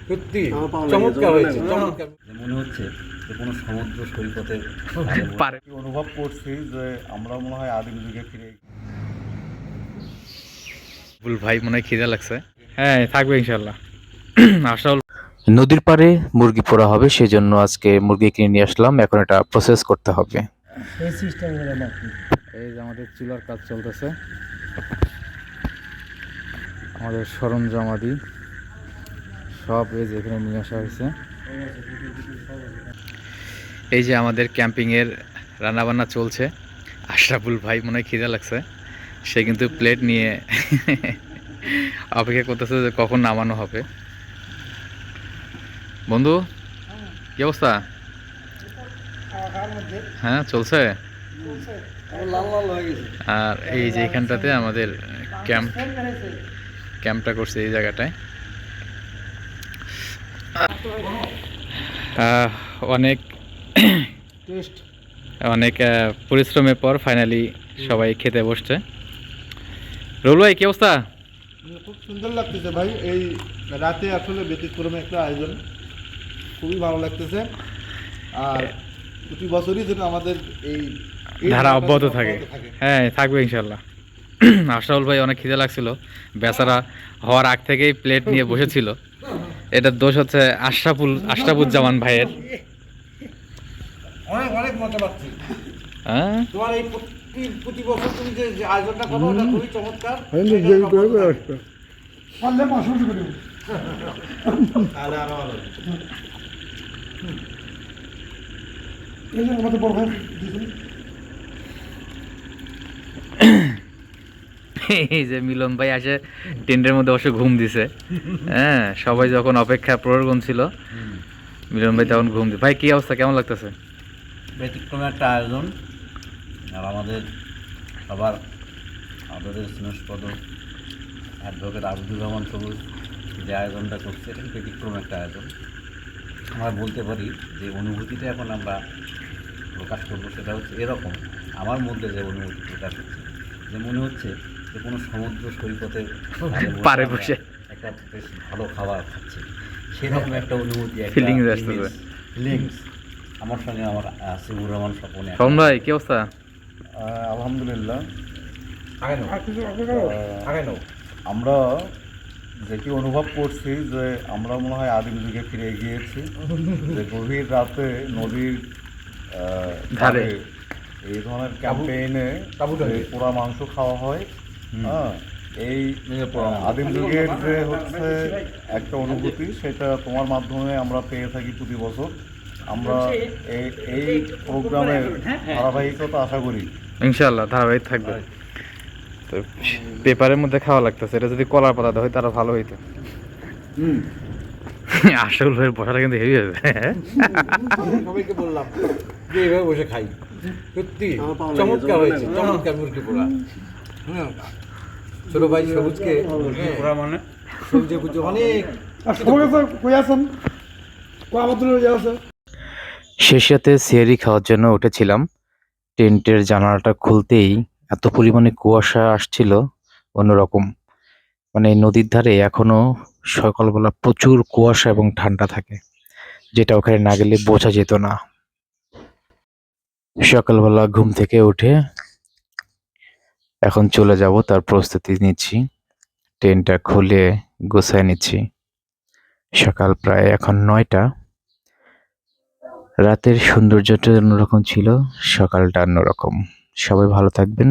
সত্যি চমৎকার হয়েছে, চমৎকার। মনে হচ্ছে যে কোনো সমুদ্র সৈকতের পারে অনুভব করছি যে আমরা মনে হয় আদিম যুগে ফিরে বুল ভাই মনে হয় খিদে লাগছে। হ্যাঁ থাকবে ইনশাল্লাহ। আসল নদীর পাড়ে মুরগি পোড়া হবে, সেজন্য আজকে মুরগি কিনে নিয়ে আসলাম। এখন এটা প্রসেস করতে হবে। এই যে আমাদের চুলার কাজ চলতেছে, আমাদের সরঞ্জামাদি সব এই যে এখানে নিয়ে আসা হয়েছে। এই যে আমাদের ক্যাম্পিংয়ের রান্নাবান্না চলছে। আশরাফুল ভাই মনে হয় খিদে লাগছে, সে কিন্তু প্লেট নিয়ে অপেক্ষা করতেছে যে কখন নামানো হবে। বন্ধু কি অবস্থা? হ্যাঁ চলছে। আর এই যে এখানটাতে আমাদের ক্যাম্পটা করছে এই জায়গাটায়। অনেক অনেক পরিশ্রমের পর ফাইনালি সবাই খেতে বসছে। রুল ভাই কি অবস্থা? খুব সুন্দর লাগতেছে ভাই, এই রাতে আসলে ব্যতিক্রমে একটা আয়োজন, খুবই ভালো লাগতেছে। আর প্রতি বছরই যেন আমাদের এই ধারা অব্যাহত থাকে। হ্যাঁ থাকবে ইনশাল্লাহ। আশরাফুল ভাই অনেক খিদে লাগছিল, বেচারা হওয়ার আগ থেকেই প্লেট নিয়ে বসেছিল। এটার দোষ হচ্ছে আশরাফুজ্জামান ভাইয়ের। অনেক অনেক মজা পাচ্ছি। হ্যাঁ তোমার এই প্রতি বছর তুমি যে আয়োজনটা করো ওটা খুবই চমৎকার। তাহলে আরো ভালো। এই যে মিলন ভাই আসে টেন্টের মধ্যে অবশ্য ঘুম দিছে। হ্যাঁ সবাই যখন অপেক্ষা প্রয়োজন ছিল, মিলন ভাই তখন ঘুম দিছে। ভাই কি অবস্থা, কেমন লাগতেছে? ব্যতিক্রমে একটা আয়োজন। আর আমাদের সবার আমাদের স্নেহস্পদ অ্যাডভোকেট আবদুর রহমান সবুজ যে আয়োজনটা করছে, এটা ব্যতিক্রম একটা আয়োজন। আমরা বলতে পারি যে অনুভূতিটা এখন আমরা প্রকাশ করবো, সেটা হচ্ছে এরকম। আমার মধ্যে যে অনুভূতি প্রকাশ হচ্ছে, যে মনে হচ্ছে যে কোনো সমুদ্র সৈকতের পাড়ে বসে একটা বেশ ভালো খাবার খাচ্ছি, সেরকম একটা অনুভূতি, ফিলিংস আসতেছে। ফিলিংস আমার সঙ্গে আমার সিবুর রহমান স্বপনে। শোন ভাই কি অবস্থা? আলহামদুলিল্লাহ। আগে নাও। আমরা যেটি অনুভব করছি যে আমরা মনে হয় আদিম যুগে ফিরে গিয়েছি, যে গভীর রাতে নদীর ধারে এই ধরনের ক্যাম্পেইনে পোড়া মাংস খাওয়া হয়। হ্যাঁ, এই আদিম যুগের যে হচ্ছে একটা অনুভূতি, সেটা তোমার মাধ্যমে আমরা পেয়ে থাকি প্রতি বছর। আমরা এই প্রোগ্রামের ধারাবাহিকতা আশা করি ইনশাল্লাহ ধারাবাহিক থাকবে। তো পেপারের মধ্যে খাওয়া লাগতেছে, এটা যদি কলার পাতা দেওয়া হয় তারা ভালো হইতো। আসল ভাইয়ের বসাটা কিন্তু হেভি হয়েছে। সবাইকে বললাম যে এইভাবে বসে খাই, সত্যি চমৎকার হয়েছে, চমৎকার মুরগি পোড়া। ছোট ভাই সবুজকে মুরগি পোড়া মানে সবুজে বুঝে অনেক শেষ রাতে সিয়ারি খাওয়ার জন্য উঠেছিলাম। টেন্টের জানালাটা খুলতেই এত পরিমাণে কুয়াশা আসছিল, অন্যরকম। মানে নদীর ধারে এখনো সকালবেলা প্রচুর কুয়াশা এবং ঠান্ডা থাকে, যেটা ওখানে না গেলে বোঝা যেত না। সকালবেলা ঘুম থেকে উঠে এখন চলে যাব, তার প্রস্তুতি নিচ্ছি। টেন্টটা খুলে গোছায় নিচ্ছি। সকাল প্রায় এখন 9টা। রাতের সৌন্দর্যটা অন্যরকম ছিল, সকালটা অন্যরকম। সবাই ভালো থাকবেন।